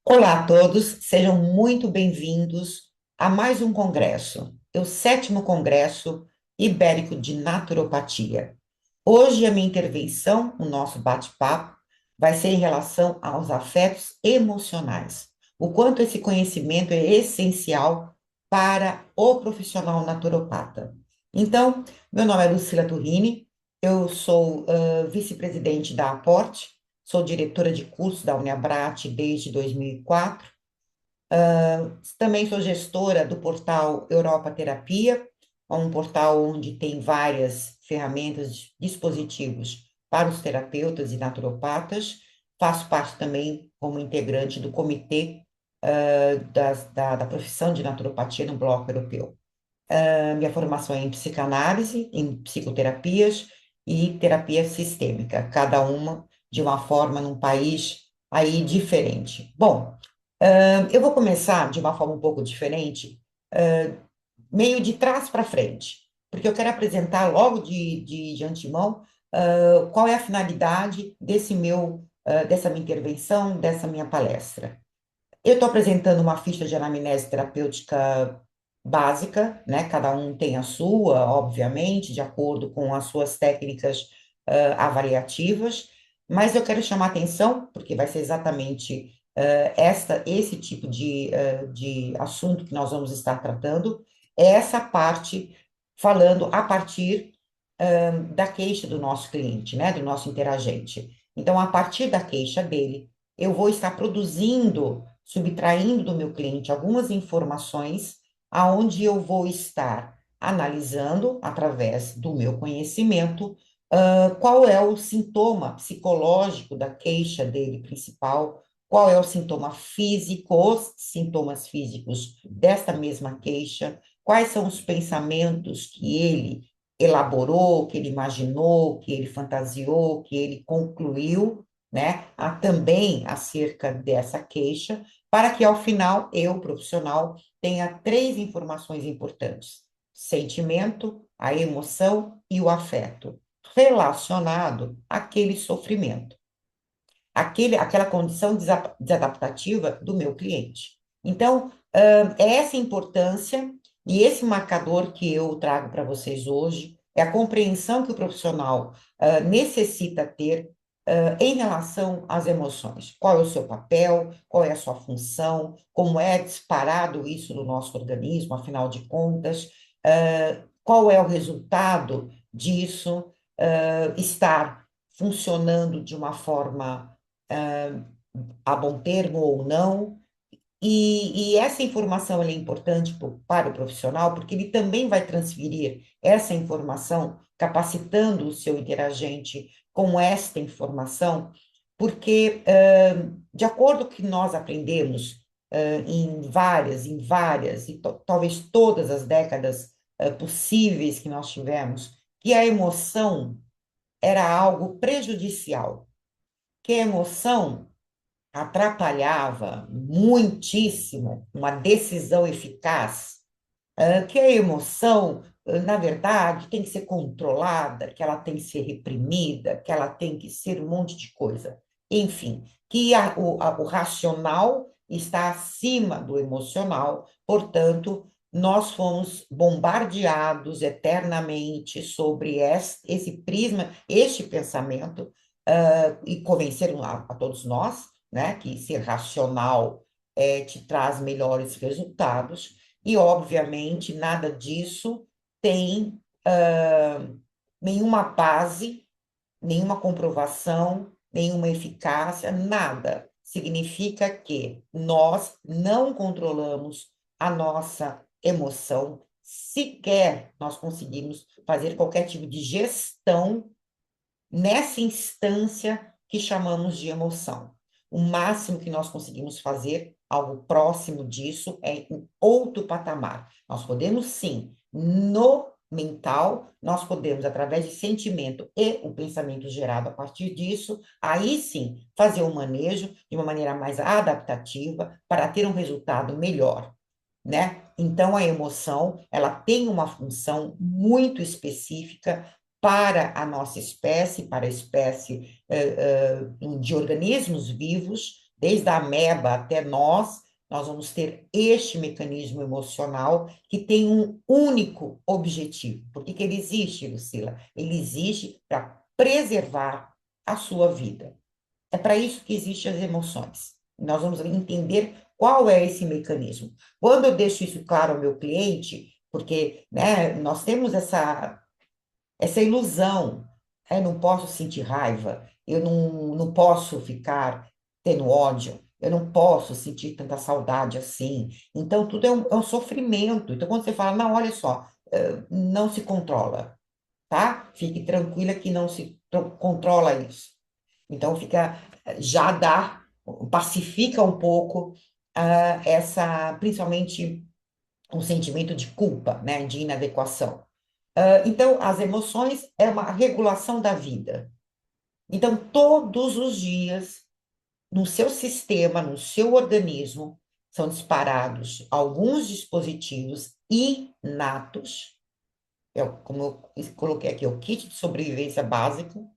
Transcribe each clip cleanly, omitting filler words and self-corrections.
Olá a todos, sejam muito bem-vindos a mais um congresso, o sétimo Congresso Ibérico de Naturopatia. Hoje a minha intervenção, o nosso bate-papo, vai ser em relação aos afetos emocionais. O quanto esse conhecimento é essencial para o profissional naturopata. Então, meu nome é Lucila Turrini, eu sou vice-presidente da Aporte, sou diretora de curso da Uniabrat desde 2004. Também sou gestora do portal Europa Terapia, um portal onde tem várias ferramentas, dispositivos para os terapeutas e naturopatas. Faço parte também como integrante do comitê da profissão de naturopatia no Bloco Europeu. Minha formação é em psicanálise, em psicoterapias e terapia sistêmica, cada uma de uma forma num país aí diferente. Bom, eu vou começar de uma forma um pouco diferente, meio de trás para frente, porque eu quero apresentar logo de antemão, qual é a finalidade dessa minha intervenção, dessa minha palestra. Eu estou apresentando uma ficha de anamnese terapêutica básica, né? Cada um tem a sua, obviamente, de acordo com as suas técnicas avaliativas, mas eu quero chamar atenção, porque vai ser exatamente esse tipo de assunto que nós vamos estar tratando, é essa parte falando a partir da queixa do nosso cliente, né? Do nosso interagente. Então, a partir da queixa dele, eu vou estar produzindo, subtraindo do meu cliente algumas informações, aonde eu vou estar analisando, através do meu conhecimento, qual é o sintoma psicológico da queixa dele principal, qual é o sintoma físico, os sintomas físicos desta mesma queixa, quais são os pensamentos que ele elaborou, que ele imaginou, que ele fantasiou, que ele concluiu, né, também acerca dessa queixa, para que ao final eu, profissional, tenha três informações importantes: sentimento, a emoção e o afeto, relacionado àquele sofrimento, aquela condição desadaptativa do meu cliente. Então, é essa importância e esse marcador que eu trago para vocês hoje, é a compreensão que o profissional necessita ter em relação às emoções. Qual é o seu papel, qual é a sua função, como é disparado isso no nosso organismo, afinal de contas, qual é o resultado disso estar funcionando de uma forma a bom termo ou não. E essa informação ela é importante para o profissional, porque ele também vai transferir essa informação, capacitando o seu interagente com esta informação, porque, de acordo com o que nós aprendemos em várias, e talvez todas as décadas possíveis que nós tivemos, que a emoção era algo prejudicial, que a emoção atrapalhava muitíssimo uma decisão eficaz, que a emoção, na verdade, tem que ser controlada, que ela tem que ser reprimida, que ela tem que ser um monte de coisa. Enfim, que o racional está acima do emocional, portanto, nós fomos bombardeados eternamente sobre esse prisma, este pensamento, e convenceram a todos nós, né, que ser racional te traz melhores resultados, e, obviamente, nada disso tem nenhuma base, nenhuma comprovação, nenhuma eficácia, nada. Significa que nós não controlamos a nossa emoção, sequer nós conseguimos fazer qualquer tipo de gestão nessa instância que chamamos de emoção. O máximo que nós conseguimos fazer, algo próximo disso, é em outro patamar. Nós podemos, sim, no mental, nós podemos, através de sentimento e o pensamento gerado a partir disso, aí sim, fazer o manejo de uma maneira mais adaptativa para ter um resultado melhor, né? Então, a emoção, ela tem uma função muito específica para a nossa espécie, para a espécie de organismos vivos, desde a ameba até nós vamos ter este mecanismo emocional que tem um único objetivo. Por que que ele existe, Lucila? Ele existe para preservar a sua vida. É para isso que existem as emoções. Nós vamos entender qual é esse mecanismo. Quando eu deixo isso claro ao meu cliente, porque, né, nós temos essa ilusão. Eu não posso sentir raiva, eu não posso ficar tendo ódio, eu não posso sentir tanta saudade assim. Então, tudo é um sofrimento. Então, quando você fala, não, olha só, não se controla, tá? Fique tranquila que não se controla isso. Então, já pacifica um pouco principalmente um sentimento de culpa, né, de inadequação. Então, as emoções é uma regulação da vida. Então, todos os dias, no seu sistema, no seu organismo, são disparados alguns dispositivos inatos, como eu coloquei aqui, o kit de sobrevivência básico,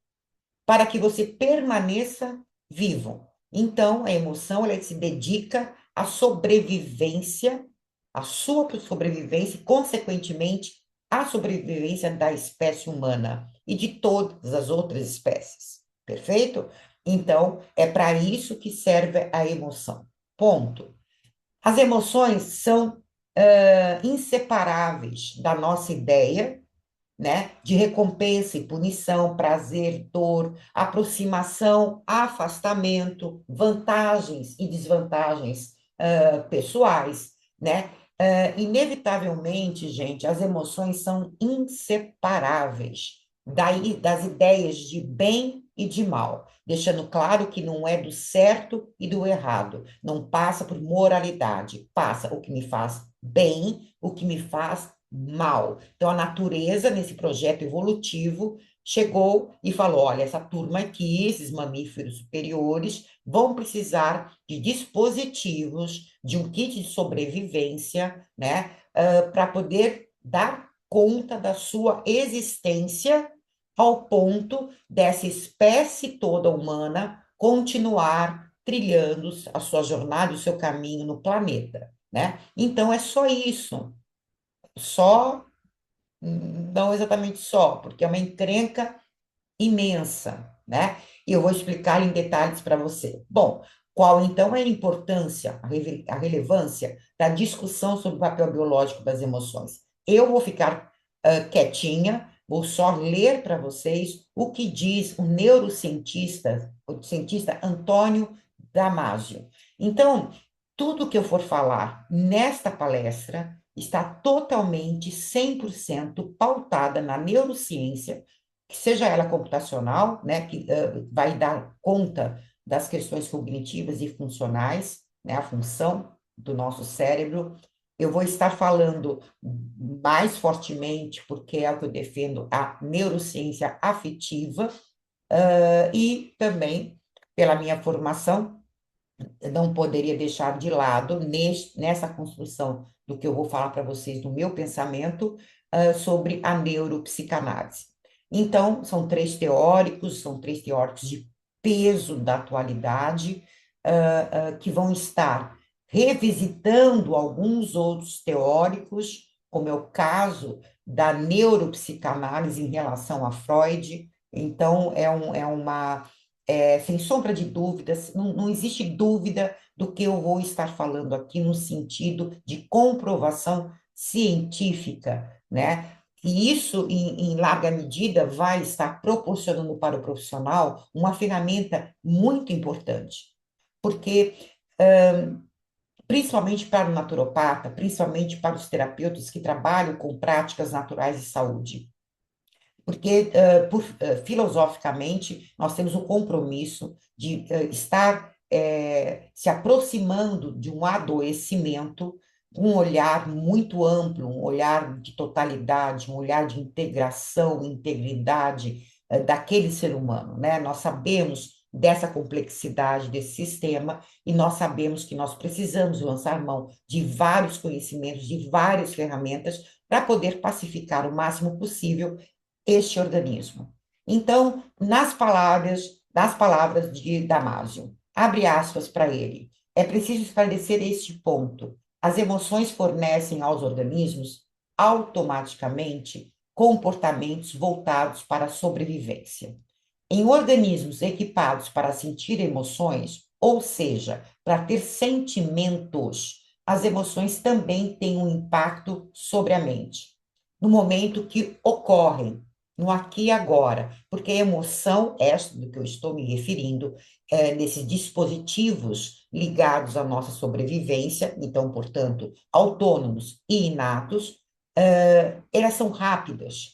para que você permaneça vivo. Então, a emoção, ela se dedica à sobrevivência, à sua sobrevivência e, consequentemente, à sobrevivência da espécie humana e de todas as outras espécies. Perfeito? Então, é para isso que serve a emoção. Ponto. As emoções são inseparáveis da nossa ideia, né, de recompensa e punição, prazer, dor, aproximação, afastamento, vantagens e desvantagens pessoais, né? Inevitavelmente, gente, as emoções são inseparáveis das ideias de bem e de mal, deixando claro que não é do certo e do errado, não passa por moralidade, passa o que me faz bem, o que me faz mal. Então, a natureza, nesse projeto evolutivo, chegou e falou: olha, essa turma aqui, esses mamíferos superiores, vão precisar de dispositivos, de um kit de sobrevivência, né, para poder dar conta da sua existência ao ponto dessa espécie toda humana continuar trilhando a sua jornada, o seu caminho no planeta, né? Então, é só isso. Só, não exatamente só, porque é uma encrenca imensa, né? E eu vou explicar em detalhes para você. Bom, qual então é a importância, a relevância da discussão sobre o papel biológico das emoções? Eu vou ficar quietinha, vou só ler para vocês o que diz o cientista Antônio Damasio. Então, tudo que eu for falar nesta palestra está totalmente, 100% pautada na neurociência, que seja ela computacional, né, que vai dar conta das questões cognitivas e funcionais, né, a função do nosso cérebro. Eu vou estar falando mais fortemente, porque é o que eu defendo, a neurociência afetiva, e também, pela minha formação, eu não poderia deixar de lado, nessa construção do que eu vou falar para vocês, do meu pensamento, sobre a neuropsicanálise. Então, são três teóricos de peso da atualidade, que vão estar revisitando alguns outros teóricos, como é o caso da neuropsicanálise em relação a Freud. Então, sem sombra de dúvidas, não existe dúvida do que eu vou estar falando aqui no sentido de comprovação científica, né? E isso, em larga medida, vai estar proporcionando para o profissional uma ferramenta muito importante, porque, principalmente para o naturopata, principalmente para os terapeutas que trabalham com práticas naturais de saúde, porque, filosoficamente, nós temos o compromisso de estar se aproximando de um adoecimento, um olhar muito amplo, um olhar de totalidade, um olhar de integração, integridade daquele ser humano, né? Nós sabemos dessa complexidade desse sistema e nós sabemos que nós precisamos lançar mão de vários conhecimentos, de várias ferramentas para poder pacificar o máximo possível este organismo. Então, nas palavras de Damásio, Abre aspas para ele. É preciso esclarecer este ponto. As emoções fornecem aos organismos automaticamente comportamentos voltados para a sobrevivência. Em organismos equipados para sentir emoções, ou seja, para ter sentimentos, as emoções também têm um impacto sobre a mente, no momento que ocorrem, no aqui e agora, porque a emoção, esta do que eu estou me referindo, nesses dispositivos ligados à nossa sobrevivência, então, portanto, autônomos e inatos, elas são rápidas,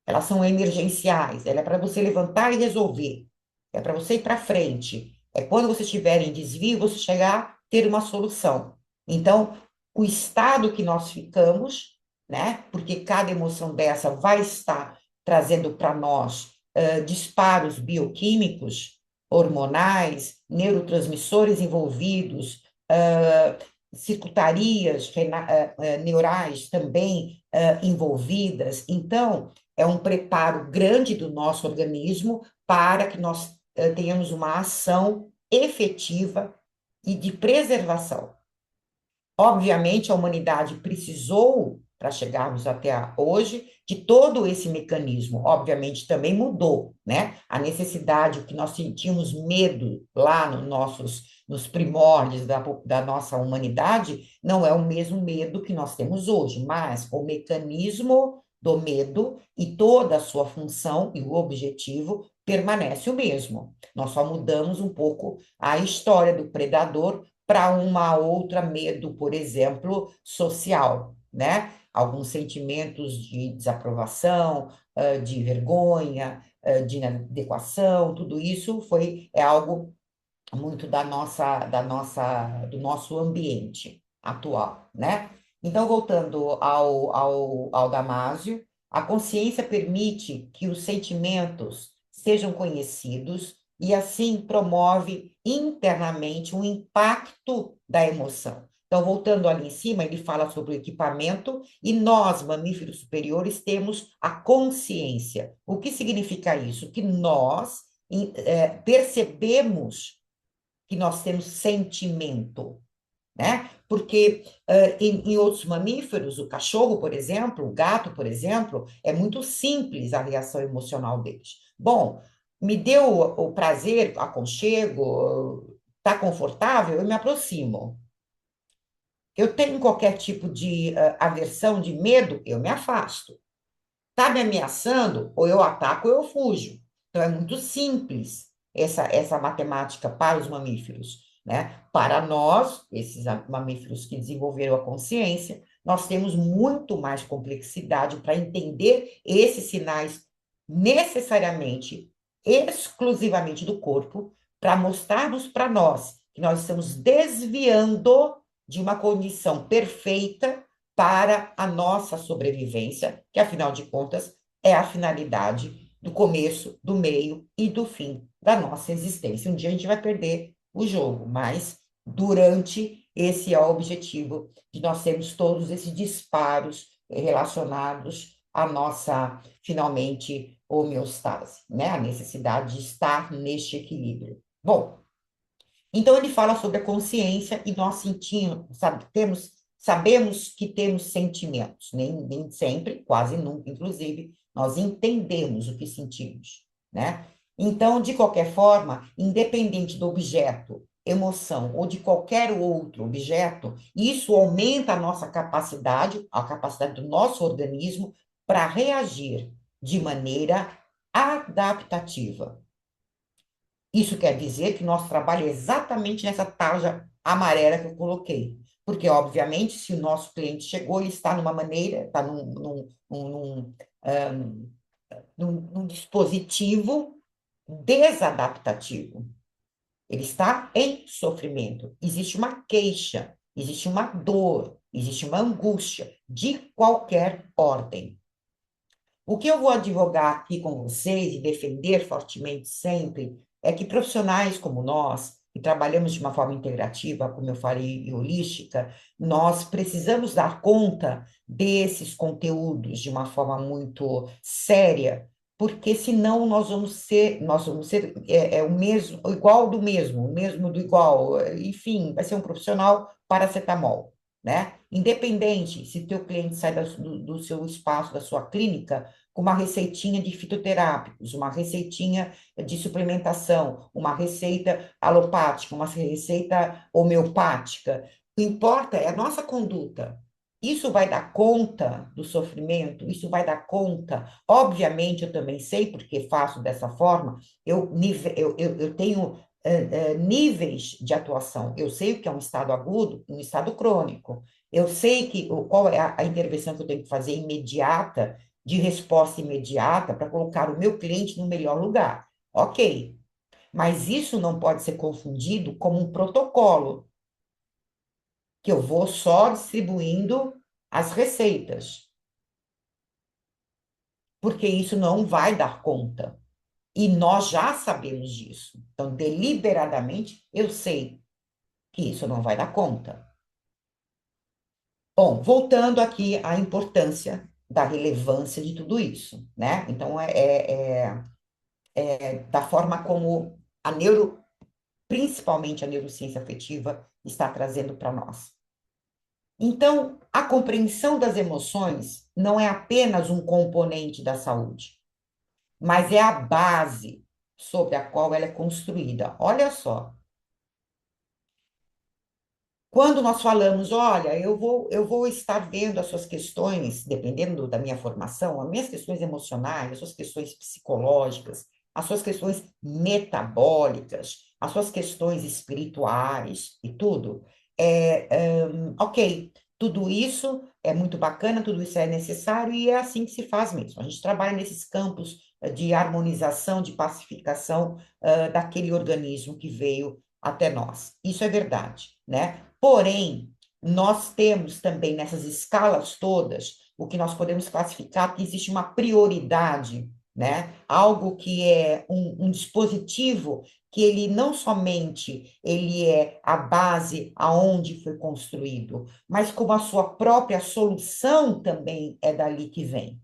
elas são emergenciais, ela é para você levantar e resolver, é para você ir para frente, é quando você estiver em desvio, você chegar a ter uma solução. Então, o estado que nós ficamos, né? Porque cada emoção dessa vai estar trazendo para nós disparos bioquímicos, hormonais, neurotransmissores envolvidos, circuitarias neurais também envolvidas. Então, é um preparo grande do nosso organismo para que nós tenhamos uma ação efetiva e de preservação. Obviamente, a humanidade precisou, para chegarmos até hoje, de todo esse mecanismo. Obviamente, também mudou, né? A necessidade, o que nós sentimos medo lá nos primórdios da nossa humanidade, não é o mesmo medo que nós temos hoje, mas o mecanismo do medo e toda a sua função e o objetivo permanece o mesmo. Nós só mudamos um pouco a história do predador para uma outra medo, por exemplo, social, né? Alguns sentimentos de desaprovação, de vergonha, de inadequação, tudo isso é algo muito do nosso ambiente atual, né? Então, voltando ao Damásio, a consciência permite que os sentimentos sejam conhecidos e, assim, promove internamente um impacto da emoção. Então, voltando ali em cima, ele fala sobre o equipamento e nós, mamíferos superiores, temos a consciência. O que significa isso? Que nós percebemos que nós temos sentimento, né? Porque em outros mamíferos, o cachorro, por exemplo, o gato, por exemplo, é muito simples a reação emocional deles. Bom, me deu o prazer, aconchego, tá confortável, eu me aproximo. Eu tenho qualquer tipo de aversão, de medo, eu me afasto. Tá me ameaçando, ou eu ataco ou eu fujo. Então, é muito simples essa matemática para os mamíferos, né? Para nós, esses mamíferos que desenvolveram a consciência, nós temos muito mais complexidade para entender esses sinais necessariamente, exclusivamente do corpo, para mostrarmos para nós que nós estamos desviando de uma condição perfeita para a nossa sobrevivência, que afinal de contas é a finalidade do começo, do meio e do fim da nossa existência. Um dia a gente vai perder o jogo, mas durante esse é o objetivo de nós termos todos esses disparos relacionados à nossa, finalmente, homeostase, né? A necessidade de estar neste equilíbrio. Bom, então, ele fala sobre a consciência e nós sentimos, sabemos que temos sentimentos, nem sempre, quase nunca, inclusive, nós entendemos o que sentimos, né? Então, de qualquer forma, independente do objeto, emoção ou de qualquer outro objeto, isso aumenta a capacidade do nosso organismo para reagir de maneira adaptativa. Isso quer dizer que nosso trabalho é exatamente nessa tarja amarela que eu coloquei. Porque, obviamente, se o nosso cliente chegou, ele está numa maneira, está num dispositivo desadaptativo. Ele está em sofrimento. Existe uma queixa, existe uma dor, existe uma angústia de qualquer ordem. O que eu vou advogar aqui com vocês e defender fortemente sempre é que profissionais como nós, que trabalhamos de uma forma integrativa, como eu falei, e holística, nós precisamos dar conta desses conteúdos de uma forma muito séria, porque senão nós vamos ser o mesmo, o igual do mesmo, o mesmo do igual, enfim, vai ser um profissional paracetamol, né? Independente se teu cliente sai do seu espaço, da sua clínica, com uma receitinha de fitoterápicos, uma receitinha de suplementação, uma receita alopática, uma receita homeopática, o que importa é a nossa conduta. Isso vai dar conta do sofrimento? Isso vai dar conta? Obviamente, eu também sei, porque faço dessa forma, eu tenho níveis de atuação. Eu sei o que é um estado agudo e um estado crônico. Eu sei qual é a intervenção que eu tenho que fazer imediata, de resposta imediata, para colocar o meu cliente no melhor lugar. Ok, mas isso não pode ser confundido como um protocolo, que eu vou só distribuindo as receitas, porque isso não vai dar conta. E nós já sabemos disso. Então, deliberadamente, eu sei que isso não vai dar conta. Bom, voltando aqui à importância da relevância de tudo isso, né? Então, da forma como principalmente a neurociência afetiva, está trazendo para nós. Então, a compreensão das emoções não é apenas um componente da saúde, mas é a base sobre a qual ela é construída. Olha só, quando nós falamos, olha, eu vou estar vendo as suas questões, dependendo da minha formação, as minhas questões emocionais, as suas questões psicológicas, as suas questões metabólicas, as suas questões espirituais e tudo, ok, tudo isso é muito bacana, tudo isso é necessário e é assim que se faz mesmo. A gente trabalha nesses campos de harmonização, de pacificação, daquele organismo que veio até nós. Isso é verdade, né? Porém, nós temos também nessas escalas todas o que nós podemos classificar que existe uma prioridade, né? Algo que é um dispositivo que ele não somente ele é a base aonde foi construído, mas como a sua própria solução também é dali que vem.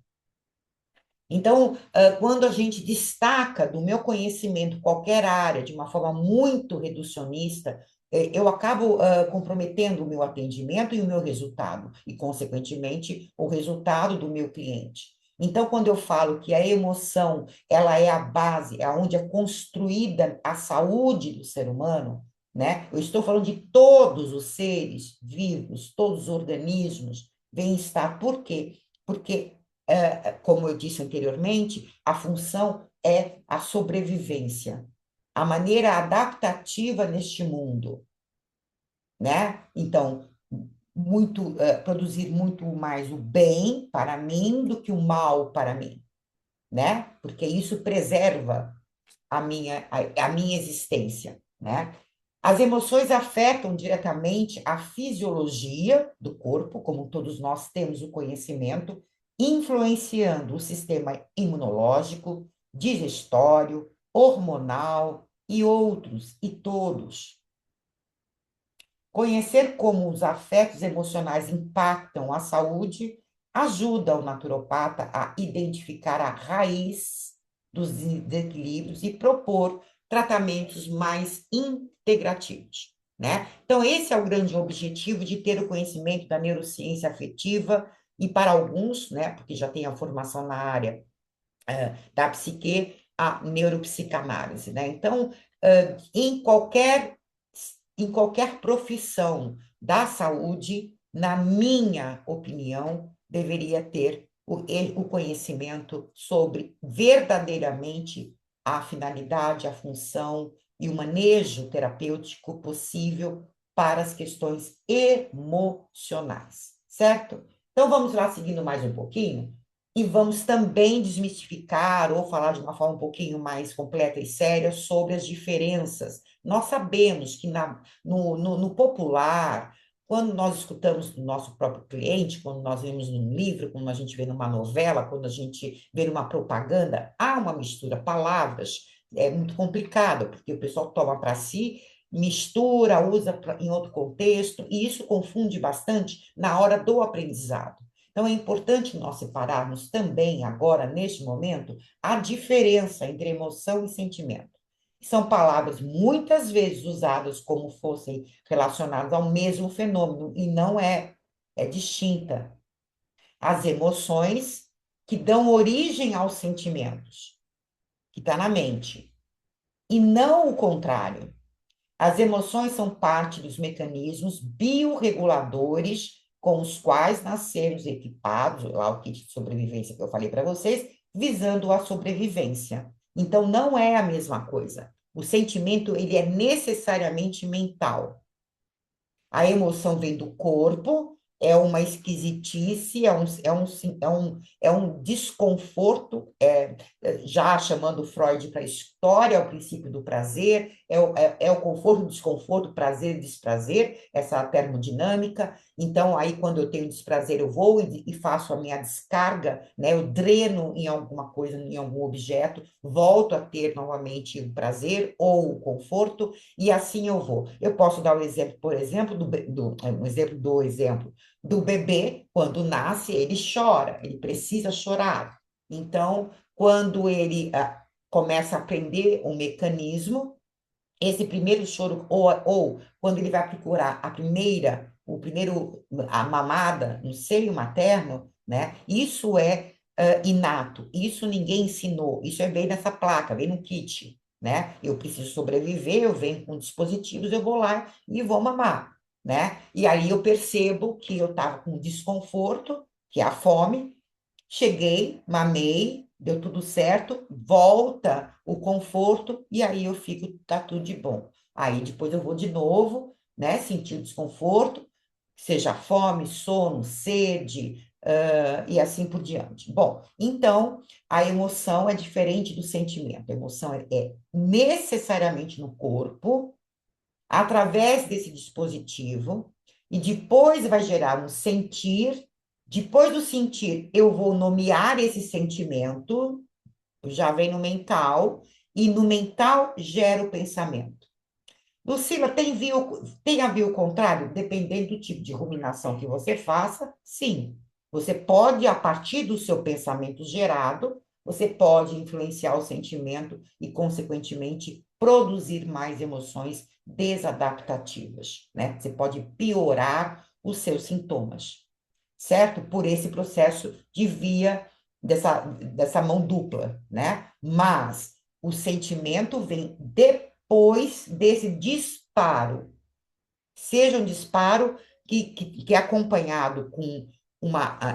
Então, quando a gente destaca do meu conhecimento qualquer área de uma forma muito reducionista, eu acabo comprometendo o meu atendimento e o meu resultado, e, consequentemente, o resultado do meu cliente. Então, quando eu falo que a emoção, ela é a base, é onde é construída a saúde do ser humano, né? Eu estou falando de todos os seres vivos, todos os organismos, bem-estar. Por quê? Porque como eu disse anteriormente, a função é a sobrevivência, a maneira adaptativa neste mundo, né? Então, produzir muito mais o bem para mim do que o mal para mim, né? Porque isso preserva a minha existência, né? As emoções afetam diretamente a fisiologia do corpo, como todos nós temos o conhecimento, influenciando o sistema imunológico, digestório, hormonal e outros, e todos. Conhecer como os afetos emocionais impactam a saúde ajuda o naturopata a identificar a raiz dos desequilíbrios e propor tratamentos mais integrativos, né? Então, esse é o grande objetivo de ter o conhecimento da neurociência afetiva e para alguns, né, porque já tem a formação na área da psique, a neuropsicanálise, né? Então, em qualquer profissão da saúde, na minha opinião, deveria ter o conhecimento sobre verdadeiramente a finalidade, a função e o manejo terapêutico possível para as questões emocionais, certo? Então, vamos lá seguindo mais um pouquinho. E vamos também desmistificar ou falar de uma forma um pouquinho mais completa e séria sobre as diferenças. Nós sabemos que no popular, quando nós escutamos do nosso próprio cliente, quando nós vemos num livro, quando a gente vê numa novela, quando a gente vê numa propaganda, há uma mistura, palavras, é muito complicado, porque o pessoal toma para si, mistura, usa em outro contexto, e isso confunde bastante na hora do aprendizado. Então, é importante nós separarmos também, agora, neste momento, a diferença entre emoção e sentimento. São palavras muitas vezes usadas como fossem relacionadas ao mesmo fenômeno, e não é, é distinta. As emoções que dão origem aos sentimentos, que está na mente, e não o contrário. As emoções são parte dos mecanismos biorreguladores com os quais nascemos equipados, lá o kit de sobrevivência que eu falei para vocês, visando a sobrevivência. Então, não é a mesma coisa. O sentimento, ele é necessariamente mental. A emoção vem do corpo, é uma esquisitice, é um desconforto, já chamando Freud para a história, é o princípio do prazer, é o conforto, desconforto, prazer, desprazer, essa termodinâmica. Então, aí, quando eu tenho desprazer, eu vou e faço a minha descarga, né? Eu dreno em alguma coisa, em algum objeto, volto a ter novamente o prazer ou o conforto, e assim eu vou. Eu posso dar o exemplo, por exemplo, um exemplo do bebê, quando nasce, ele chora, ele precisa chorar. Então, quando ele começa a aprender um mecanismo, esse primeiro choro, ou quando ele vai procurar a mamada no seio materno, né? Isso é inato, isso ninguém ensinou, isso é bem nessa placa, vem no kit, né? Eu preciso sobreviver, eu venho com dispositivos, eu vou lá e vou mamar, né? E aí eu percebo que eu estava com desconforto, que é a fome, cheguei, mamei, deu tudo certo, volta o conforto, e aí eu fico, tá tudo de bom. Aí depois eu vou de novo, né, sentir o desconforto, seja fome, sono, sede, e assim por diante. Bom, então, a emoção é diferente do sentimento. A emoção é necessariamente no corpo, através desse dispositivo, e depois vai gerar um sentir. Depois do sentir, eu vou nomear esse sentimento, já vem no mental, e no mental gera o pensamento. Lucila, tem a ver o contrário? Dependendo do tipo de ruminação que você faça, sim. Você pode, a partir do seu pensamento gerado, você pode influenciar o sentimento e, consequentemente, produzir mais emoções desadaptativas, né? Você pode piorar os seus sintomas, certo? Por esse processo de via dessa mão dupla, né? Mas o sentimento vem depois desse disparo, seja um disparo que é acompanhado com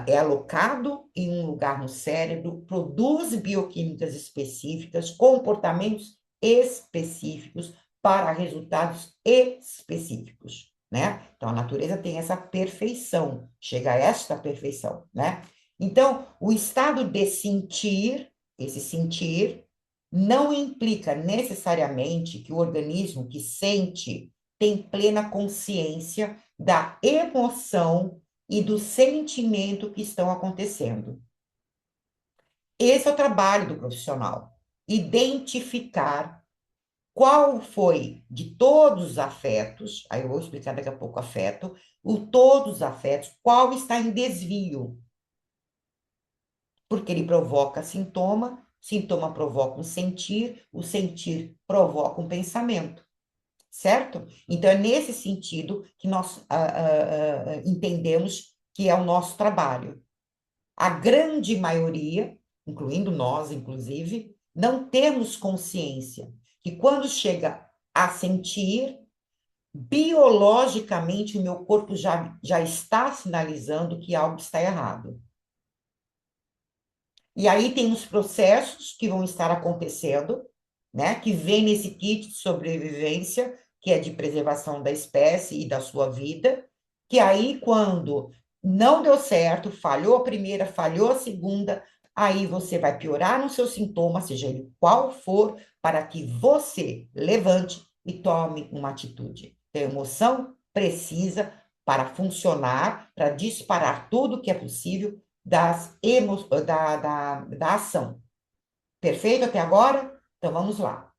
é alocado em um lugar no cérebro, produz bioquímicas específicas, comportamentos específicos para resultados específicos, né? Então, a natureza tem essa perfeição, chega a esta perfeição, né? Então, o estado de sentir, esse sentir, não implica necessariamente que o organismo que sente tem plena consciência da emoção e do sentimento que estão acontecendo. Esse é o trabalho do profissional, identificar qual foi de todos os afetos, aí eu vou explicar daqui a pouco afeto, todos os afetos, qual está em desvio, porque ele provoca sintoma, sintoma provoca um sentir, o sentir provoca um pensamento, certo? Então, é nesse sentido que nós entendemos que é o nosso trabalho. A grande maioria, incluindo nós, inclusive, não temos consciência que quando chega a sentir, biologicamente o meu corpo já está sinalizando que algo está errado. E aí tem os processos que vão estar acontecendo, né? Que vem nesse kit de sobrevivência, que é de preservação da espécie e da sua vida, que aí, quando não deu certo, falhou a primeira, falhou a segunda, aí você vai piorar no seu sintoma, seja ele qual for, para que você levante e tome uma atitude. Então, a emoção precisa, para funcionar, para disparar tudo que é possível, da ação. Perfeito até agora? Então vamos lá.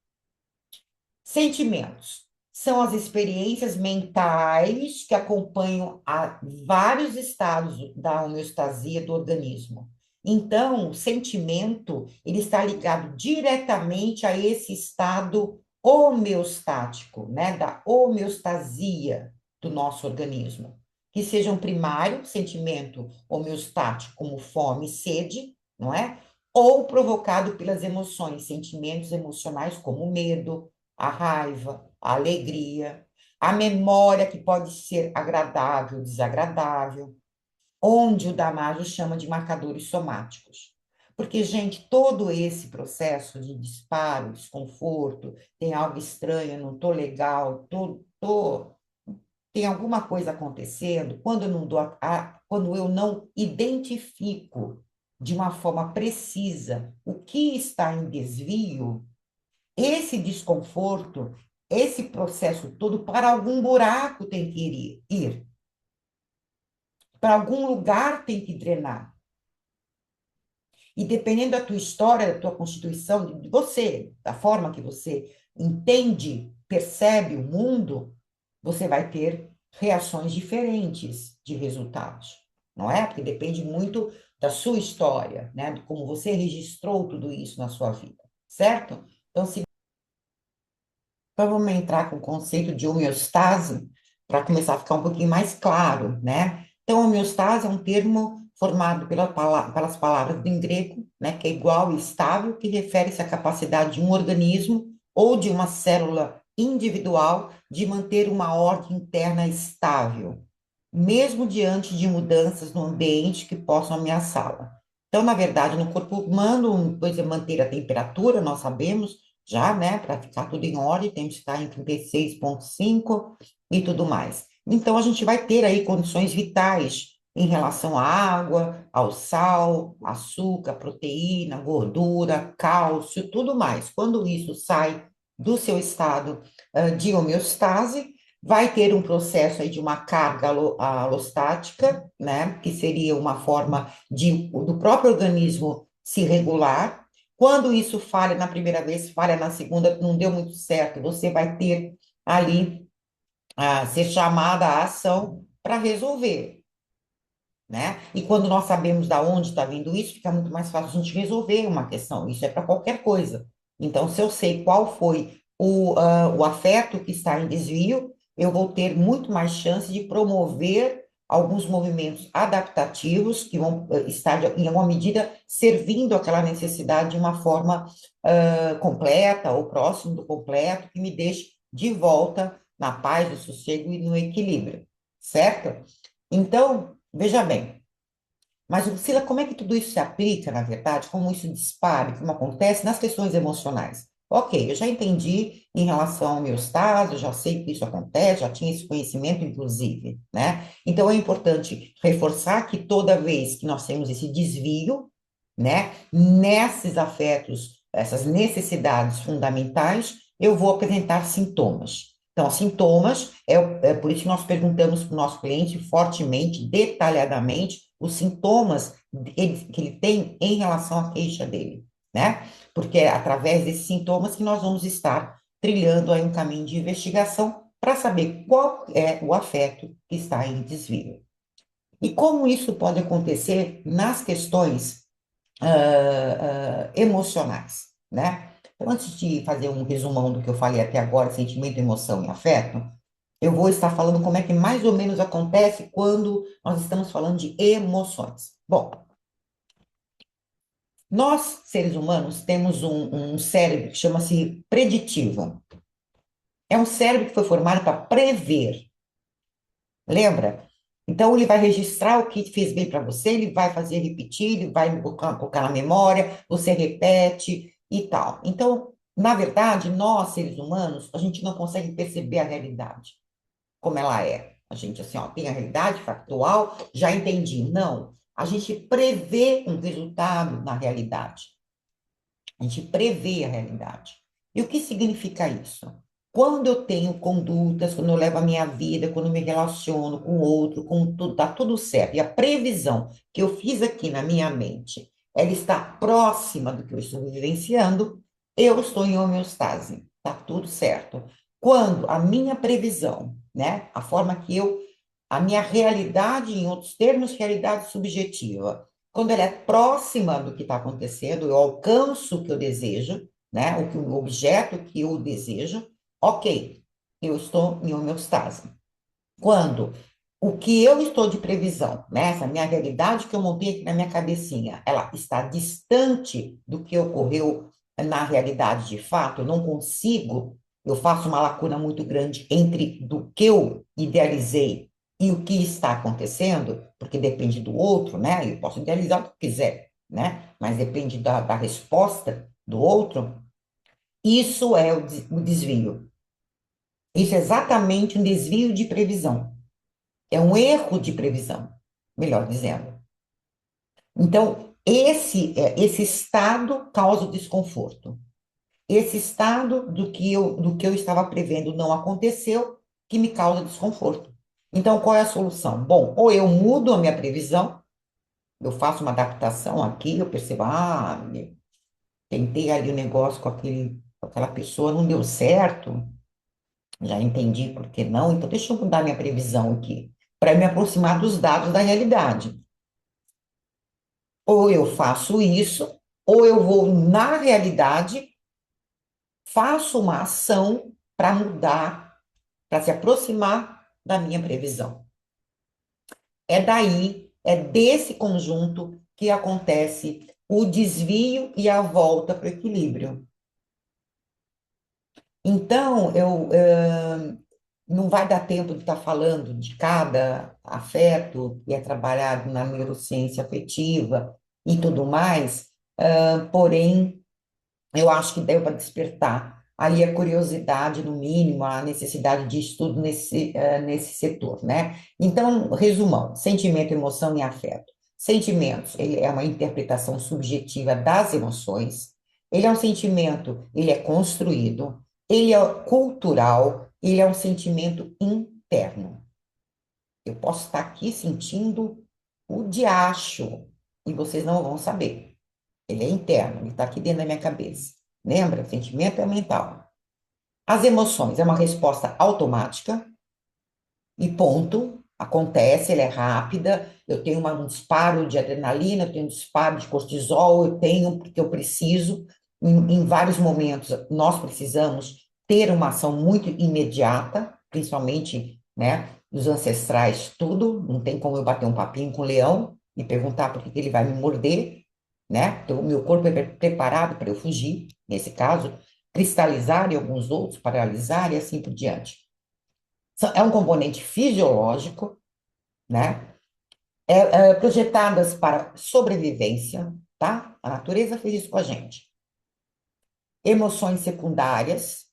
Sentimentos. São as experiências mentais que acompanham a vários estados da homeostasia do organismo. Então, o sentimento, ele está ligado diretamente a esse estado homeostático, né, da homeostasia do nosso organismo. Que seja um primário sentimento homeostático, como fome e sede, não é? Ou provocado pelas emoções, sentimentos emocionais como medo, a raiva, a alegria, a memória que pode ser agradável, desagradável, onde o Damasio chama de marcadores somáticos. Porque, gente, todo esse processo de disparo, desconforto, tem algo estranho, não estou legal, tem alguma coisa acontecendo, quando eu não quando eu não identifico de uma forma precisa o que está em desvio, esse desconforto, esse processo todo, para algum buraco tem que ir, para algum lugar tem que drenar. E dependendo da tua história, da tua constituição, de você, da forma que você entende, percebe o mundo, você vai ter reações diferentes de resultados, não é? Porque depende muito da sua história, né? De como você registrou tudo isso na sua vida, certo? Então, se Então, vamos entrar com o conceito de homeostase, para começar a ficar um pouquinho mais claro, né? Então, homeostase é um termo formado pelas palavras em grego, né, que é igual e estável, que refere-se à capacidade de um organismo ou de uma célula individual de manter uma ordem interna estável, mesmo diante de mudanças no ambiente que possam ameaçá-la. Então, na verdade, no corpo humano, coisa é manter a temperatura, nós sabemos, já, né, para ficar tudo em ordem, temos que estar em 36,5 e tudo mais. Então, a gente vai ter aí condições vitais em relação à água, ao sal, açúcar, proteína, gordura, cálcio, tudo mais. Quando isso sai do seu estado de homeostase, vai ter um processo aí de uma carga alostática, né, que seria uma forma do próprio organismo se regular. Quando isso falha na primeira vez, falha na segunda, não deu muito certo, você vai ter ali a ser chamada à ação para resolver, né? E quando nós sabemos da onde está vindo isso, fica muito mais fácil a gente resolver uma questão. Isso é para qualquer coisa. Então, se eu sei qual foi o afeto que está em desvio, eu vou ter muito mais chance de promover alguns movimentos adaptativos que vão estar, em alguma medida, servindo aquela necessidade de uma forma completa ou próximo do completo, que me deixe de volta na paz, no sossego e no equilíbrio, certo? Então, veja bem, mas, Lucila, como é que tudo isso se aplica, na verdade? Como isso dispara, como acontece nas questões emocionais? Ok, eu já entendi em relação ao meu estado, já sei que isso acontece, já tinha esse conhecimento, inclusive, né? Então, é importante reforçar que toda vez que nós temos esse desvio, né, nesses afetos, essas necessidades fundamentais, eu vou apresentar sintomas. Então, sintomas, é por isso que nós perguntamos para o nosso cliente fortemente, detalhadamente, os sintomas que ele tem em relação à queixa dele, né? Porque é através desses sintomas que nós vamos estar trilhando aí um caminho de investigação para saber qual é o afeto que está em desvio. E como isso pode acontecer nas questões emocionais, né? Então, antes de fazer um resumão do que eu falei até agora, sentimento, emoção e afeto, eu vou estar falando como é que mais ou menos acontece quando nós estamos falando de emoções. Bom, nós, seres humanos, temos um cérebro que chama-se preditivo. É um cérebro que foi formado para prever, lembra? Então, ele vai registrar o que fez bem para você, ele vai fazer repetir, ele vai colocar na memória, você repete e tal. Então, na verdade, nós, seres humanos, a gente não consegue perceber a realidade como ela é. A gente, assim, ó, tem a realidade factual, já entendi. Não, a gente prevê um resultado na realidade. A gente prevê a realidade. E o que significa isso? Quando eu tenho condutas, quando eu levo a minha vida, quando eu me relaciono com o outro, com tudo, tá tudo certo. E a previsão que eu fiz aqui na minha mente, ela está próxima do que eu estou vivenciando, eu estou em homeostase. Tá tudo certo. quando a minha previsão, né, a forma que a minha realidade, em outros termos, realidade subjetiva, quando ela é próxima do que está acontecendo, eu alcanço o que eu desejo, né, o objeto que eu desejo, ok, eu estou em homeostase. Quando o que eu estou de previsão, né, essa minha realidade que eu montei aqui na minha cabecinha, ela está distante do que ocorreu na realidade de fato, eu não consigo, eu faço uma lacuna muito grande entre do que eu idealizei e o que está acontecendo, porque depende do outro, né? Eu posso idealizar o que eu quiser, né? Mas depende da resposta do outro. Isso é o desvio. Isso é exatamente um desvio de previsão. É um erro de previsão, melhor dizendo. Então, esse estado causa o desconforto. Esse estado do que eu estava prevendo não aconteceu, que me causa desconforto. Então, qual é a solução? Bom, ou eu mudo a minha previsão, eu faço uma adaptação aqui, eu percebo, tentei ali o negócio com aquela pessoa, não deu certo, já entendi por que não, então deixa eu mudar minha previsão aqui, para me aproximar dos dados da realidade. Ou eu faço isso, ou eu vou, na realidade, faço uma ação para mudar, para se aproximar da minha previsão. É desse conjunto que acontece o desvio e a volta para o equilíbrio. Então, não vai dar tempo de estar falando de cada afeto que é trabalhado na neurociência afetiva e tudo mais, porém, eu acho que deu para despertar aí a curiosidade, no mínimo, a necessidade de estudo nesse setor, né? Então, resumão, sentimento, emoção e afeto. Sentimentos, ele é uma interpretação subjetiva das emoções, ele é um sentimento, ele é construído, ele é cultural, ele é um sentimento interno. Eu posso estar aqui sentindo o diacho e vocês não vão saber. Ele é interno, ele está aqui dentro da minha cabeça. Lembra? O sentimento é mental. As emoções é uma resposta automática e ponto. Acontece, ela é rápida. Eu tenho um disparo de adrenalina, eu tenho um disparo de cortisol, eu tenho porque eu preciso. Em vários momentos, nós precisamos ter uma ação muito imediata, principalmente, né, dos ancestrais, tudo. Não tem como eu bater um papinho com o leão e perguntar por que ele vai me morder, né? Então, o meu corpo é preparado para eu fugir, nesse caso, cristalizar e alguns outros, paralisar e assim por diante. É um componente fisiológico, né? Projetadas para sobrevivência, tá? A natureza fez isso com a gente. Emoções secundárias,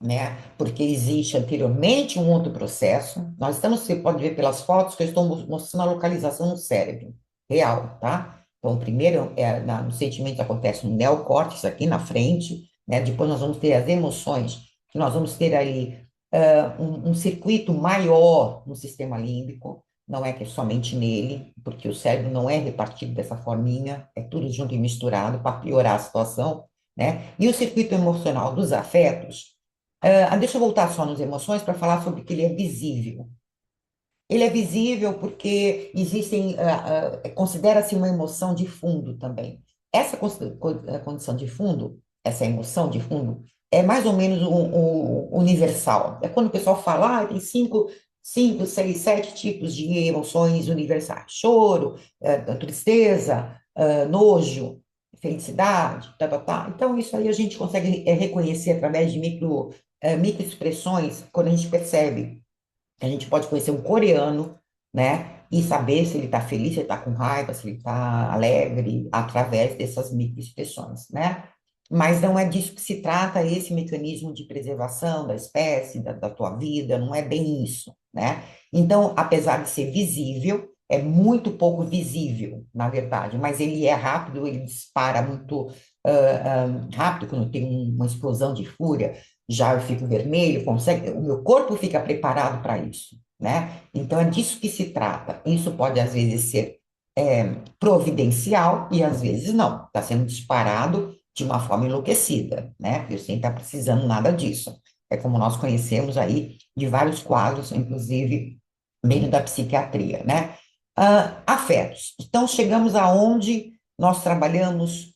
né? Porque existe anteriormente um outro processo. Você pode ver pelas fotos que eu estou mostrando a localização no cérebro, real, tá? Então, primeiro, no sentimento acontece no neocórtex, aqui na frente, né? Depois nós vamos ter as emoções, que nós vamos ter ali um circuito maior no sistema límbico, não é que é somente nele, porque o cérebro não é repartido dessa forminha, é tudo junto e misturado para piorar a situação, né? E o circuito emocional dos afetos, deixa eu voltar só nas emoções para falar sobre que ele é visível. Ele é visível porque considera-se uma emoção de fundo também. Essa condição de fundo, essa emoção de fundo, é mais ou menos universal. É quando o pessoal fala, tem cinco, seis, sete tipos de emoções universais. Choro, tristeza, nojo, felicidade, tá, tá, tá. Então, isso aí a gente consegue reconhecer através de microexpressões, quando a gente percebe. A gente pode conhecer um coreano, né? E saber se ele está feliz, se ele está com raiva, se ele está alegre, através dessas microexpressões, né? Mas não é disso que se trata esse mecanismo de preservação da espécie, da tua vida, não é bem isso, né? Então, apesar de ser visível, é muito pouco visível, na verdade, mas ele é rápido, ele dispara muito rápido quando tem uma explosão de fúria, já eu fico vermelho, o meu corpo fica preparado para isso, né? Então é disso que se trata. Isso pode às vezes ser providencial e às vezes não. Está sendo disparado de uma forma enlouquecida, né? Eu sem estar precisando nada disso. é como nós conhecemos aí de vários quadros, inclusive dentro da psiquiatria, né? Afetos. Então, chegamos aonde nós trabalhamos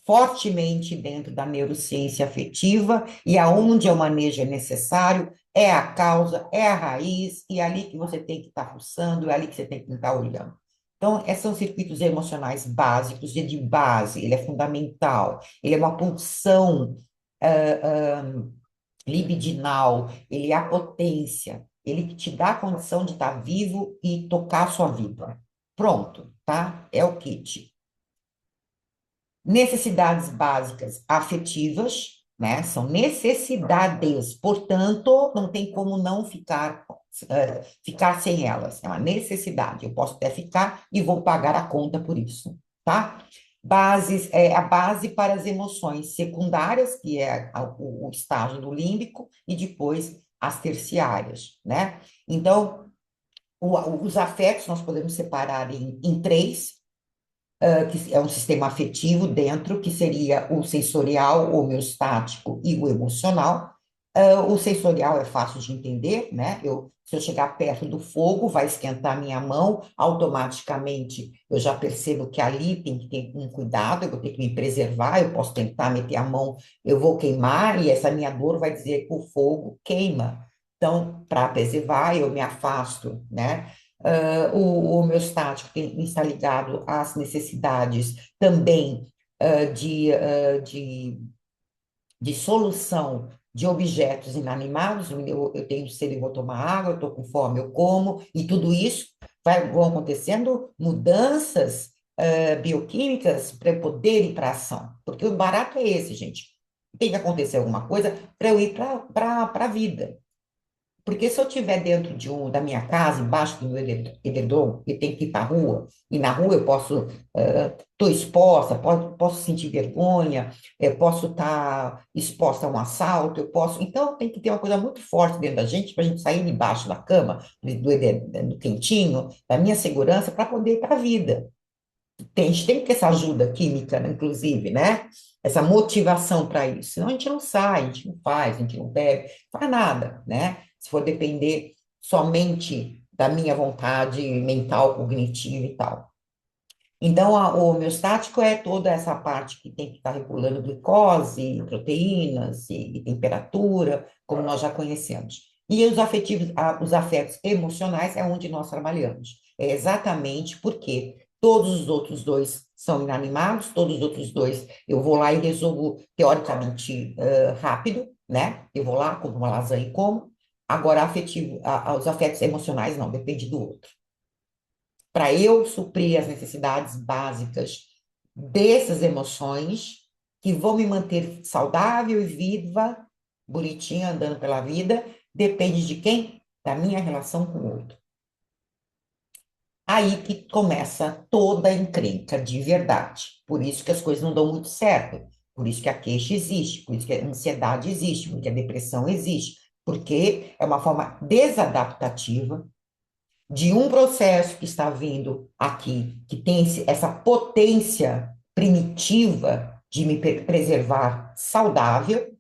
fortemente dentro da neurociência afetiva e aonde o manejo é necessário, é a causa, é a raiz, e é ali que você tem que estar fuçando, é ali que você tem que estar olhando. Então, esses são circuitos emocionais básicos, e de base, ele é fundamental, ele é uma pulsão libidinal, ele é a potência, ele que te dá a condição de estar vivo e tocar a sua vida. Pronto, tá? É o kit. Necessidades básicas afetivas, né? São necessidades, portanto, não tem como não ficar sem elas. É uma necessidade. Eu posso até ficar e vou pagar a conta por isso, tá? Bases, a base para as emoções secundárias, que é o estágio do límbico, e depois as terciárias, né? Então, os afetos nós podemos separar em três, que é um sistema afetivo dentro, que seria o sensorial, o homeostático e o emocional. O sensorial é fácil de entender, né? Se eu chegar perto do fogo, vai esquentar minha mão, automaticamente eu já percebo que ali tem que ter um cuidado, eu vou ter que me preservar, eu posso tentar meter a mão, eu vou queimar, e essa minha dor vai dizer que o fogo queima. Então, para preservar, eu me afasto, né? O homeostático está ligado às necessidades também de solução de objetos inanimados. Eu tenho sede, eu vou tomar água, eu estou com fome, eu como, e tudo isso vão acontecendo mudanças bioquímicas para eu poder ir para a ação. Porque o barato é esse, gente. Tem que acontecer alguma coisa para eu ir para a vida. Porque se eu estiver dentro da minha casa, embaixo do meu edredom, e tenho que ir para a rua, e na rua eu posso, estou exposta, posso sentir vergonha, posso estar exposta a um assalto, eu posso. Então, tem que ter uma coisa muito forte dentro da gente, para a gente sair debaixo da cama, do quentinho, da minha segurança, para poder ir para a vida. A gente tem que ter essa ajuda química, né, inclusive, né? Essa motivação para isso. Senão a gente não sai, a gente não faz, a gente não bebe, não faz nada, né? Se for depender somente da minha vontade mental, cognitiva e tal. Então, o homeostático é toda essa parte que tem que estar regulando glicose, proteínas e temperatura, como nós já conhecemos. E os afetivos, os afetos emocionais é onde nós trabalhamos. É exatamente porque todos os outros dois são inanimados, todos os outros dois eu vou lá e resolvo teoricamente rápido, né? Eu vou lá, compro uma lasanha e como. Agora, os afetos emocionais não, depende do outro para eu suprir as necessidades básicas dessas emoções que vão me manter saudável e viva, bonitinha, andando pela vida, depende de quem? Da minha relação com o outro. Aí que começa toda a encrenca de verdade. Por isso que as coisas não dão muito certo. Por isso que a queixa existe, por isso que a ansiedade existe, por isso que a depressão existe, porque é uma forma desadaptativa de um processo que está vindo aqui, que tem essa potência primitiva de me preservar saudável,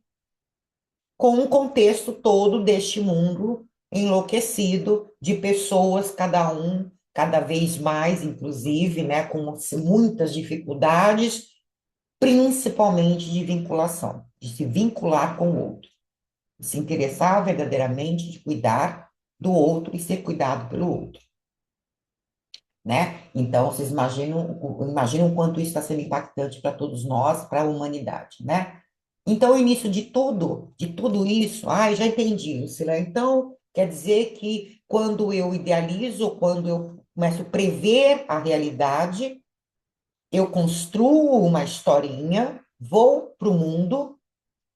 com um contexto todo deste mundo enlouquecido de pessoas, cada um, cada vez mais, inclusive, né, com muitas dificuldades, principalmente de vinculação, de se vincular com o outro, de se interessar verdadeiramente, de cuidar do outro e ser cuidado pelo outro, né? Então, vocês imaginam o quanto isso está sendo impactante para todos nós, para a humanidade, né? Então, o início de tudo isso, já entendi, Lucila. Então, quer dizer que quando eu idealizo, quando eu começo a prever a realidade, eu construo uma historinha, vou para o mundo,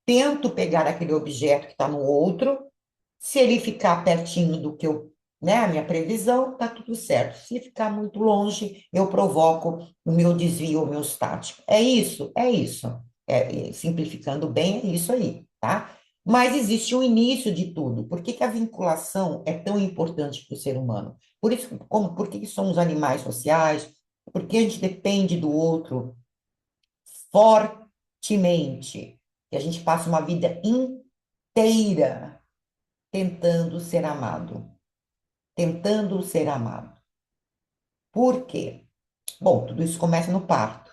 tento pegar aquele objeto que está no outro, se ele ficar pertinho do que eu, né, a minha previsão, tá tudo certo. Se ficar muito longe, eu provoco o meu desvio homeostático. É isso, é isso. Simplificando bem, é isso aí, tá? Mas existe o início de tudo. Por que que a vinculação é tão importante para o ser humano? Por que que somos animais sociais? Porque a gente depende do outro fortemente. E a gente passa uma vida inteira tentando ser amado, tentando ser amado. Por quê? Bom, tudo isso começa no parto,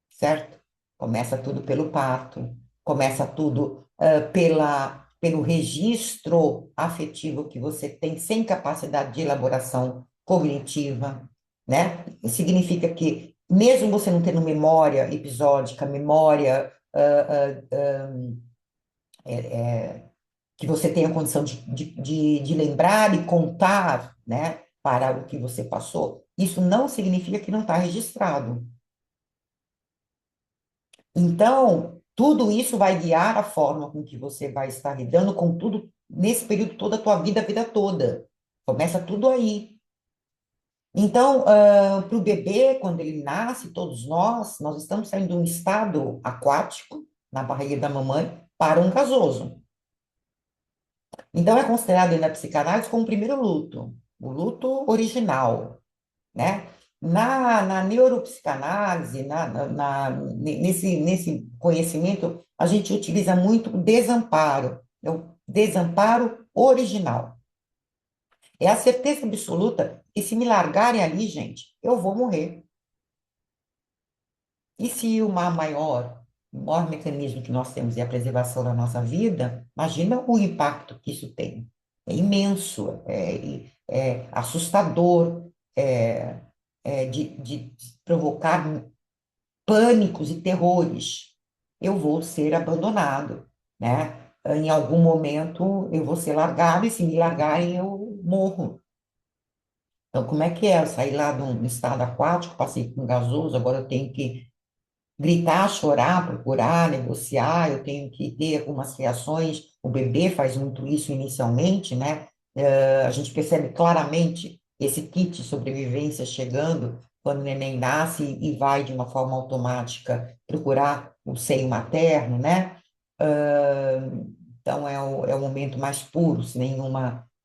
certo? Começa tudo pelo parto, começa tudo pelo registro afetivo que você tem sem capacidade de elaboração cognitiva, né? Significa que, mesmo você não tendo memória episódica, memória que você tenha condição de lembrar e contar, né, para o que você passou, isso não significa que não está registrado. Então, tudo isso vai guiar a forma com que você vai estar lidando com tudo nesse período toda a tua vida, a vida toda. Começa tudo aí. Então, para o bebê, quando ele nasce, todos nós estamos saindo de um estado aquático, na barriga da mamãe, para um gasoso. Então, é considerado na psicanálise como o primeiro luto, o luto original, né? Na neuropsicanálise, nesse conhecimento, a gente utiliza muito o desamparo, é o desamparo original. É a certeza absoluta que se me largarem ali, gente, eu vou morrer. E se o maior mecanismo que nós temos é a preservação da nossa vida, imagina o impacto que isso tem. É imenso, é assustador, de provocar pânicos e terrores. Eu vou ser abandonado, né? Em algum momento eu vou ser largado e se me largarem eu morro. Então, como é que é? Eu saí lá de um estado aquático, passei com gasoso, agora eu tenho que gritar, chorar, procurar, negociar, eu tenho que ter algumas reações. O bebê faz muito isso inicialmente, né? A gente percebe claramente esse kit de sobrevivência chegando quando o neném nasce e vai de uma forma automática procurar o seio materno, né? Então é o momento mais puro, sem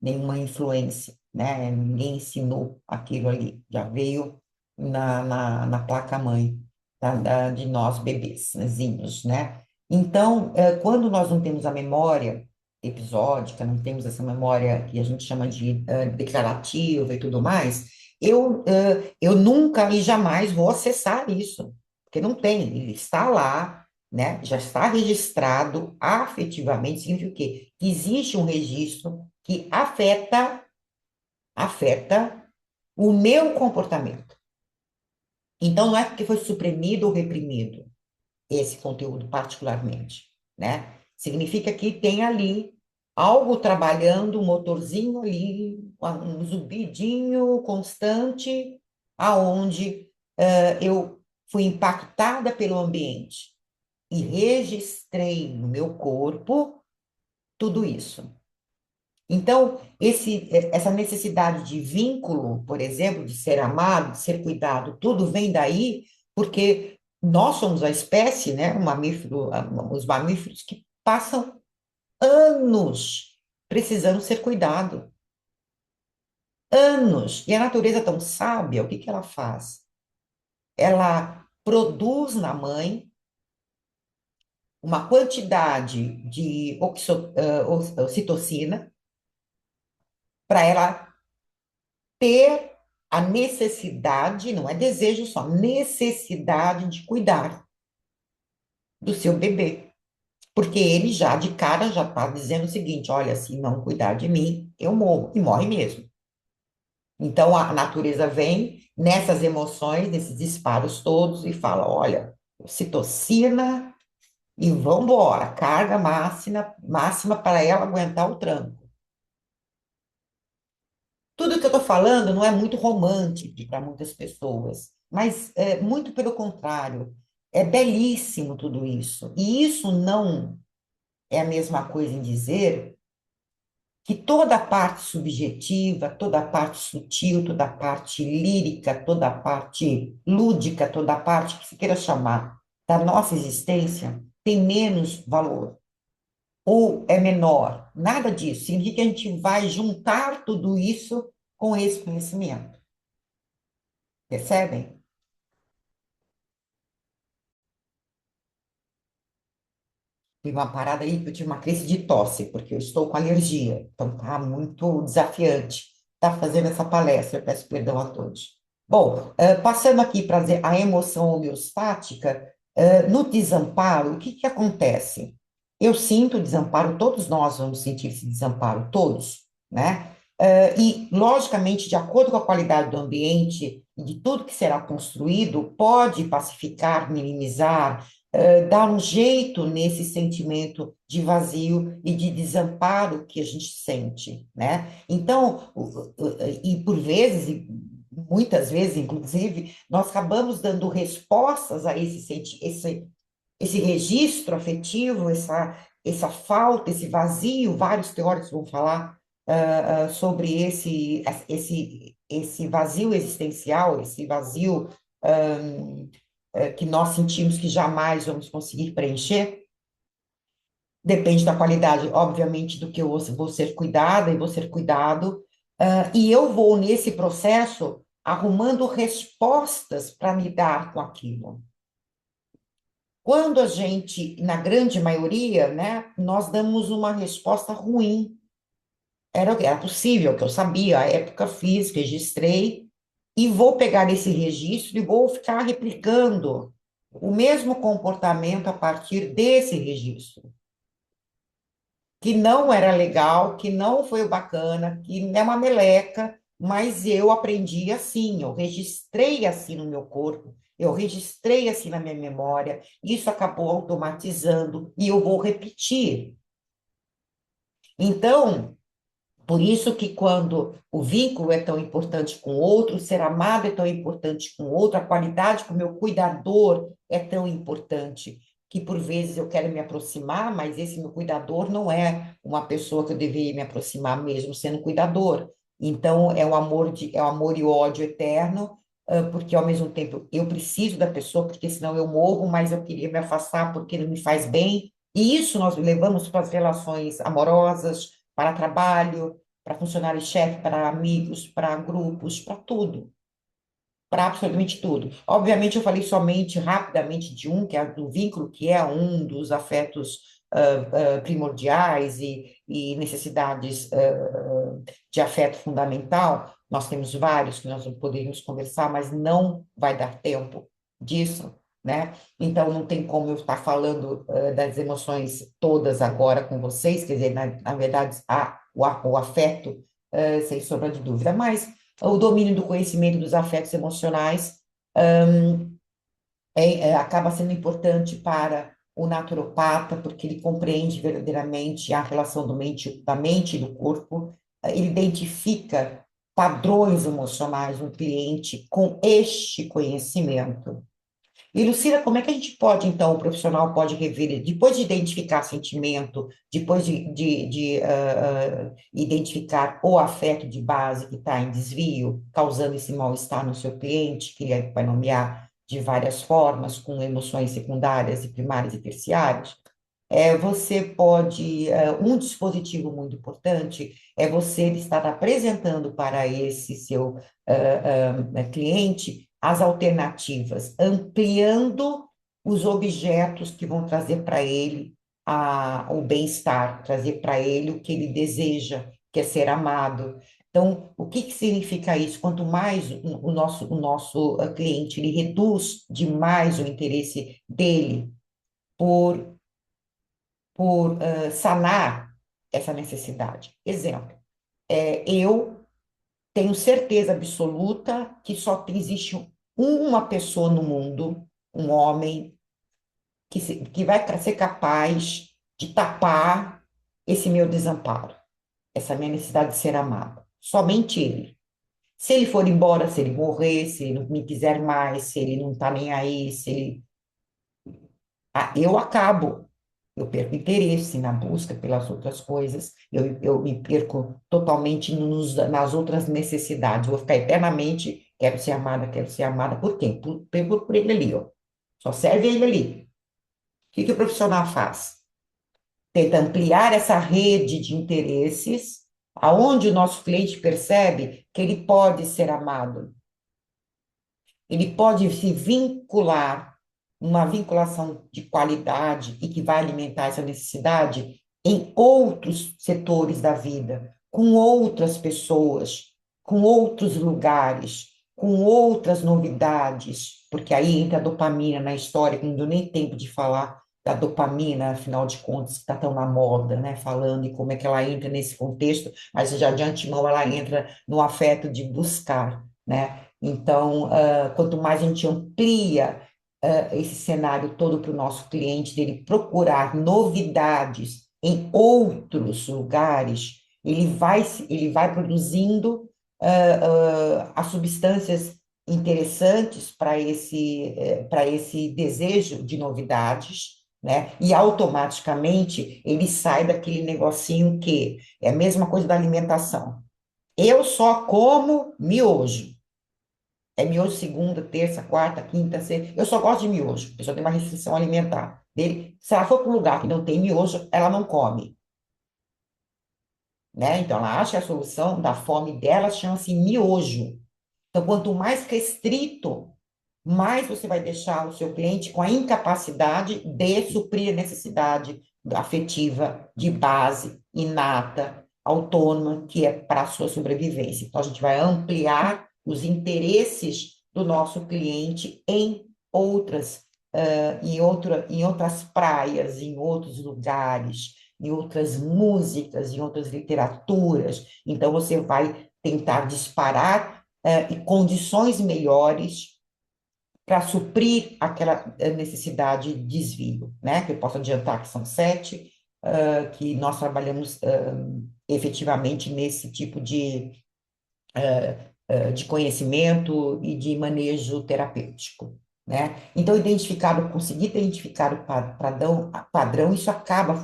nenhuma influência, né? Ninguém ensinou aquilo ali, já veio na placa-mãe de nós bebezinhos, né? Então, quando nós não temos a memória episódica, não temos essa memória que a gente chama de declarativa e tudo mais, eu nunca e jamais vou acessar isso, porque não tem, ele está lá, né? Já está registrado afetivamente, significa o quê? Que existe um registro que afeta o meu comportamento. Então, não é porque foi suprimido ou reprimido esse conteúdo particularmente, né? Significa que tem ali algo trabalhando, um motorzinho ali, um zumbidinho constante, aonde eu fui impactada pelo ambiente e registrei no meu corpo tudo isso. Então, essa necessidade de vínculo, por exemplo, de ser amado, de ser cuidado, tudo vem daí, porque nós somos a espécie, né, os mamíferos que passam anos precisando ser cuidado. Anos. E a natureza é tão sábia, o que que ela faz? Ela produz na mãe uma quantidade de ocitocina para ela ter a necessidade, não é desejo só, necessidade de cuidar do seu bebê. Porque ele já, de cara, já está dizendo o seguinte: olha, se não cuidar de mim, eu morro, e morre mesmo. Então a natureza vem nessas emoções, nesses disparos todos, e fala: olha, ocitocina e vamos embora, carga máxima para ela aguentar o tranco. Tudo que eu estou falando não é muito romântico para muitas pessoas, mas é muito pelo contrário. É belíssimo tudo isso. E isso não é a mesma coisa em dizer que toda a parte subjetiva, toda a parte sutil, toda a parte lírica, toda a parte lúdica, toda a parte que se queira chamar da nossa existência tem menos valor ou é menor. Nada disso. Significa que a gente vai juntar tudo isso com esse conhecimento. Percebem? Tive uma parada aí, que eu tive uma crise de tosse, porque eu estou com alergia. Então, tá muito desafiante estar fazendo essa palestra. Eu peço perdão a todos. Bom, passando aqui para dizer a emoção homeostática, no desamparo, o que que acontece? Eu sinto desamparo, todos nós vamos sentir esse desamparo, todos, né? E, logicamente, de acordo com a qualidade do ambiente e de tudo que será construído, pode pacificar, minimizar, dar um jeito nesse sentimento de vazio e de desamparo que a gente sente, né? Então, e por vezes, e muitas vezes, inclusive, nós acabamos dando respostas a esse registro afetivo, essa falta, esse vazio. Vários teóricos vão falar sobre esse vazio existencial, esse vazio que nós sentimos que jamais vamos conseguir preencher. Depende da qualidade, obviamente, do que eu vou ser cuidada e vou ser cuidado. E eu vou, nesse processo, arrumando respostas para lidar com aquilo. Quando a gente, na grande maioria, né, nós damos uma resposta ruim. Era possível, que eu sabia, à época fiz, registrei, e vou pegar esse registro e vou ficar replicando o mesmo comportamento a partir desse registro, que não era legal, que não foi o bacana, que é uma meleca, mas eu aprendi assim, eu registrei assim no meu corpo, eu registrei assim na minha memória, isso acabou automatizando e eu vou repetir. Então, por isso que quando o vínculo é tão importante com o outro, ser amado é tão importante com o outro, a qualidade com o meu cuidador é tão importante, que por vezes eu quero me aproximar, mas esse meu cuidador não é uma pessoa que eu deveria me aproximar mesmo sendo cuidador. Então é o amor e o ódio eterno, porque ao mesmo tempo eu preciso da pessoa, porque senão eu morro, mas eu queria me afastar porque ele me faz bem. E isso nós levamos para as relações amorosas, para trabalho, para funcionário-chefe, para amigos, para grupos, para tudo, para absolutamente tudo. Obviamente, eu falei somente rapidamente de um, que é do vínculo, que é um dos afetos primordiais e necessidades de afeto fundamental. Nós temos vários que nós poderíamos conversar, mas não vai dar tempo disso, né? Então, não tem como eu estar falando das emoções todas agora com vocês, quer dizer, na verdade, o afeto, sem sombra de dúvida, mas o domínio do conhecimento dos afetos emocionais acaba sendo importante para o naturopata, porque ele compreende verdadeiramente a relação da mente e do corpo, ele identifica padrões emocionais no cliente com este conhecimento. E, Lucila, como é que a gente pode, então, o profissional pode rever, depois de identificar sentimento, depois de identificar o afeto de base que está em desvio, causando esse mal-estar no seu cliente, que ele vai nomear de várias formas, com emoções secundárias e primárias e terciárias, você pode, um dispositivo muito importante é você estar apresentando para esse seu cliente as alternativas, ampliando os objetos que vão trazer para ele o bem-estar, trazer para ele o que ele deseja, que é ser amado. Então, o que que significa isso? Quanto mais o nosso cliente ele reduz demais o interesse dele por sanar essa necessidade. Exemplo, eu tenho certeza absoluta que existe uma pessoa no mundo, um homem, que vai ser capaz de tapar esse meu desamparo, essa minha necessidade de ser amado. Somente ele. Se ele for embora, se ele morrer, se ele não me quiser mais, se ele não está nem aí, se ele. Eu acabo. Eu perco interesse na busca pelas outras coisas, eu me perco totalmente nas outras necessidades. Vou ficar eternamente, quero ser amada. Por quem? Por ele ali, ó. Só serve ele ali. O que que o profissional faz? Tenta ampliar essa rede de interesses, aonde o nosso cliente percebe que ele pode ser amado, ele pode se vincular, uma vinculação de qualidade e que vai alimentar essa necessidade em outros setores da vida, com outras pessoas, com outros lugares, com outras novidades, porque aí entra a dopamina na história, que não deu nem tempo de falar da dopamina, afinal de contas, que está tão na moda, né? Falando e como é que ela entra nesse contexto, mas já de antemão ela entra no afeto de buscar, né? Então, quanto mais a gente amplia esse cenário todo para o nosso cliente, dele procurar novidades em outros lugares, ele vai produzindo as substâncias interessantes para esse desejo de novidades, né? E automaticamente ele sai daquele negocinho que é a mesma coisa da alimentação. Eu só como miojo. É miojo segunda, terça, quarta, quinta, sexta. Eu só gosto de miojo. A pessoa tem uma restrição alimentar. Dele, se ela for para um lugar que não tem miojo, ela não come, né? Então, ela acha que a solução da fome dela chama-se miojo. Então, quanto mais restrito, mais você vai deixar o seu cliente com a incapacidade de suprir a necessidade afetiva de base, inata, autônoma, que é para a sua sobrevivência. Então, a gente vai ampliar os interesses do nosso cliente em outras, em outras praias, em outros lugares, em outras músicas, em outras literaturas. Então, você vai tentar disparar, e condições melhores para suprir aquela necessidade de desvio, né? Que eu posso adiantar que são 7, que nós trabalhamos efetivamente nesse tipo de conhecimento e de manejo terapêutico, né? Então, conseguir identificar o padrão, isso acaba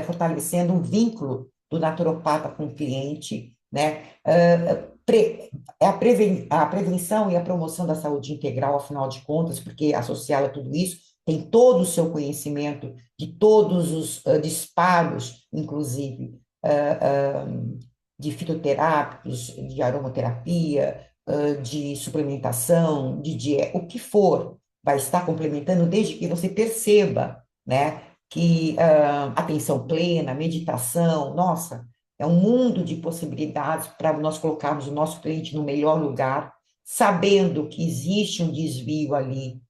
fortalecendo o vínculo do naturopata com o cliente, né? É a prevenção e a promoção da saúde integral, afinal de contas, porque associado a tudo isso, tem todo o seu conhecimento de todos os disparos, inclusive, de fitoterápicos, de aromaterapia, de suplementação, de dieta, o que for, vai estar complementando desde que você perceba, né, que atenção plena, meditação, nossa, é um mundo de possibilidades para nós colocarmos o nosso cliente no melhor lugar, sabendo que existe um desvio ali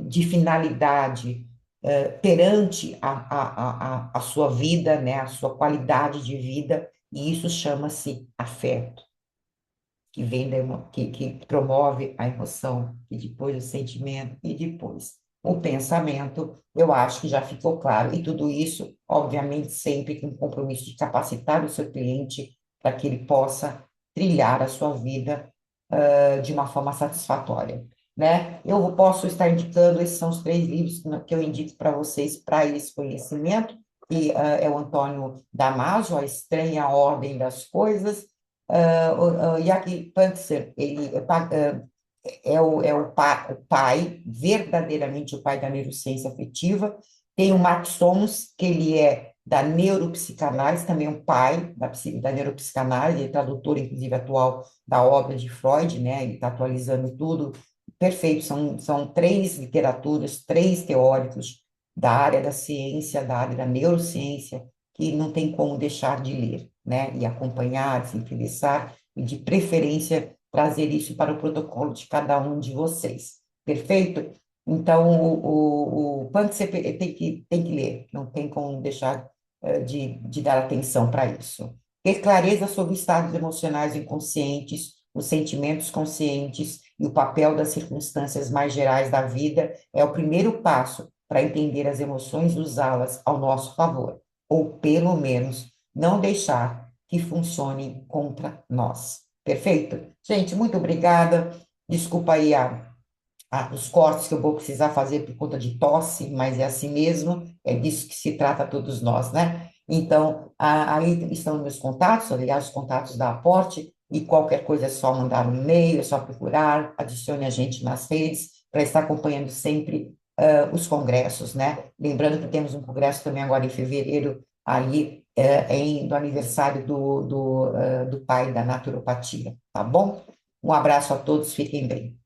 de finalidade perante a sua vida, né, a sua qualidade de vida, e isso chama-se afeto, que vem que promove a emoção, e depois o sentimento, e depois o pensamento, eu acho que já ficou claro. E tudo isso, obviamente, sempre com o compromisso de capacitar o seu cliente para que ele possa trilhar a sua vida de uma forma satisfatória, né? Eu posso estar indicando, esses são os 3 livros que eu indico para vocês para esse conhecimento, que é o Antônio Damasio, A Estranha Ordem das Coisas, o Jaki Panzer, ele o pai, verdadeiramente o pai da neurociência afetiva. Tem o Max Sons, que ele é da neuropsicanálise, também um pai da neuropsicanálise, ele é tradutor, inclusive, atual da obra de Freud, né? Ele está atualizando tudo. Perfeito, são 3 literaturas, 3 teóricos da área da ciência, da área da neurociência, que não tem como deixar de ler, né? E acompanhar, se interessar, e de preferência trazer isso para o protocolo de cada um de vocês. Perfeito? Então, o Punk você tem que ler, não tem como deixar de dar atenção para isso. Ter clareza sobre estados emocionais inconscientes, os sentimentos conscientes e o papel das circunstâncias mais gerais da vida é o primeiro passo para entender as emoções e usá-las ao nosso favor, ou pelo menos não deixar que funcionem contra nós. Perfeito? Gente, muito obrigada. Desculpa aí os cortes que eu vou precisar fazer por conta de tosse, mas é assim mesmo, é disso que se trata todos nós, né? Então, aí estão meus contatos, aliás, os contatos da Aporte, e qualquer coisa é só mandar um e-mail, é só procurar, adicione a gente nas redes, para estar acompanhando sempre os congressos, né? Lembrando que temos um congresso também agora em fevereiro, ali do aniversário do pai da naturopatia, tá bom? Um abraço a todos, fiquem bem.